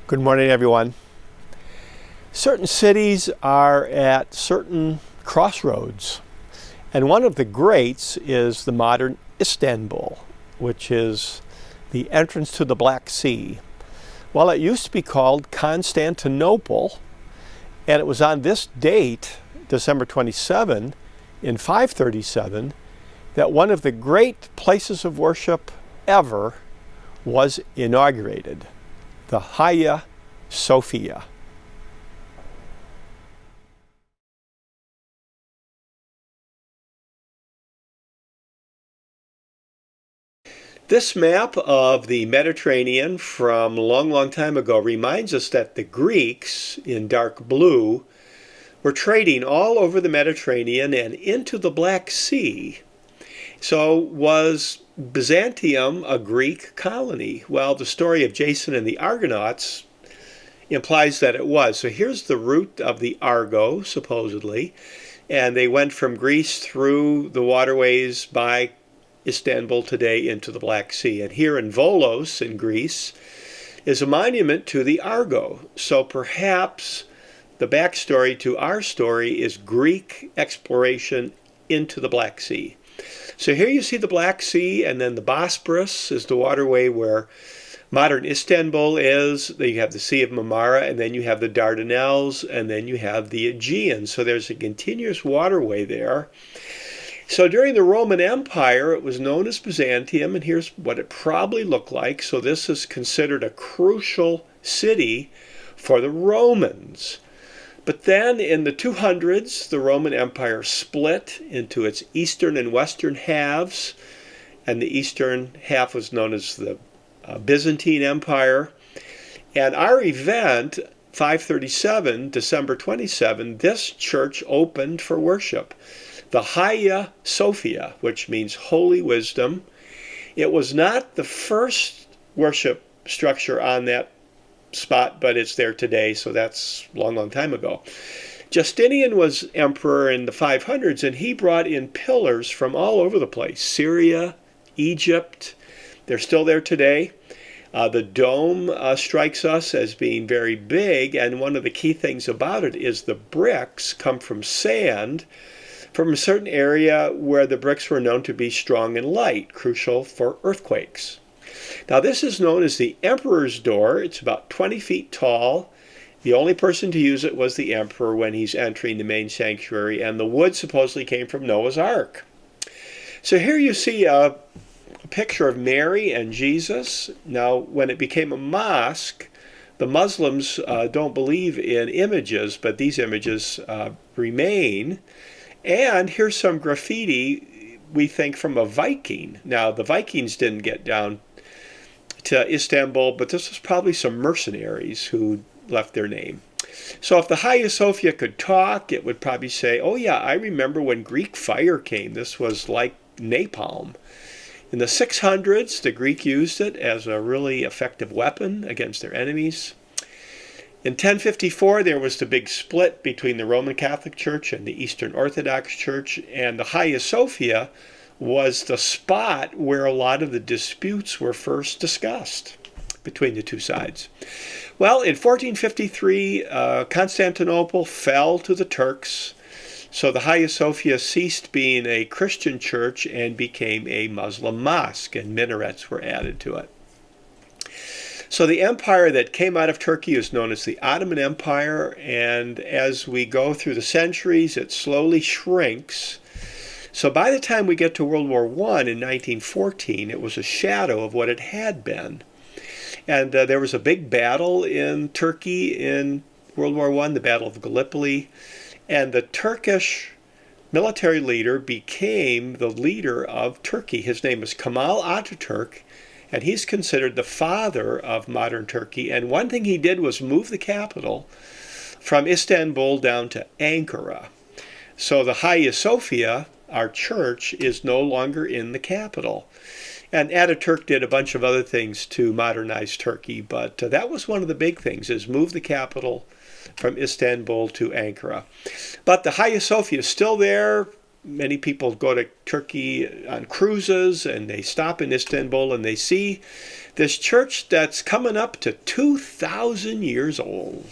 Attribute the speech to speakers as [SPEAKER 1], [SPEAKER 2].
[SPEAKER 1] Good morning, everyone. Certain cities are at certain crossroads, and one of the greats is the modern Istanbul, which is the entrance to the Black Sea. Well, it used to be called Constantinople, and it was on this date, December 27, in 537, that one of the great places of worship ever was inaugurated. The Hagia Sophia. This map of the Mediterranean from a long time ago reminds us that the Greeks, in dark blue, were trading all over the Mediterranean and into the Black Sea. So was Byzantium a Greek colony? Well, the story of Jason and the Argonauts implies that it was. So here's the route of the Argo, supposedly, and they went from Greece through the waterways by Istanbul today into the Black Sea. And here in Volos in Greece is a monument to the Argo. So perhaps the backstory to our story is Greek exploration into the Black Sea. So here you see the Black Sea, and then the Bosporus is the waterway where modern Istanbul is. Then you have the Sea of Marmara, and then you have the Dardanelles, and then you have the Aegean. So there's a continuous waterway there. So during the Roman Empire, it was known as Byzantium, and here's what it probably looked like. So this is considered a crucial city for the Romans. But then in the 200s, the Roman Empire split into its eastern and western halves, and the eastern half was known as the Byzantine Empire. And our event, 537, December 27, this church opened for worship. The Hagia Sophia, which means holy wisdom. It was not the first worship structure on that spot, but it's there today, so that's a long time ago. Justinian was emperor in the 500s, and he brought in pillars from all over the place. Syria, Egypt, they're still there today. The dome strikes us as being very big, and one of the key things about it is the bricks come from sand from a certain area where the bricks were known to be strong and light, crucial for earthquakes. Now this is known as the Emperor's Door. It's about 20 feet tall. The only person to use it was the emperor when he's entering the main sanctuary, and the wood supposedly came from Noah's Ark. So here you see a picture of Mary and Jesus. Now when it became a mosque, the Muslims don't believe in images, but these images remain. And here's some graffiti, we think, from a Viking. Now the Vikings didn't get down to Istanbul, but this was probably some mercenaries who left their name. So if the Hagia Sophia could talk, it would probably say, oh yeah, I remember when Greek fire came. This was like napalm. In the 600s, the Greek used it as a really effective weapon against their enemies. In 1054, there was the big split between the Roman Catholic Church and the Eastern Orthodox Church, and the Hagia Sophia was the spot where a lot of the disputes were first discussed between the two sides. Well, in 1453, Constantinople fell to the Turks, so the Hagia Sophia ceased being a Christian church and became a Muslim mosque, and minarets were added to it. So the empire that came out of Turkey is known as the Ottoman Empire, and as we go through the centuries, it slowly shrinks. So by the time we get to World War I in 1914, it was a shadow of what it had been. And there was a big battle in Turkey in World War I, the Battle of Gallipoli, and the Turkish military leader became the leader of Turkey. His name is Kemal Ataturk, and he's considered the father of modern Turkey. And one thing he did was move the capital from Istanbul down to Ankara. So the Hagia Sophia, our church, is no longer in the capital. And Ataturk did a bunch of other things to modernize Turkey, but that was one of the big things, is move the capital from Istanbul to Ankara. But the Hagia Sophia is still there. many people go to Turkey on cruises, and they stop in Istanbul, and they see this church that's coming up to 2,000 years old.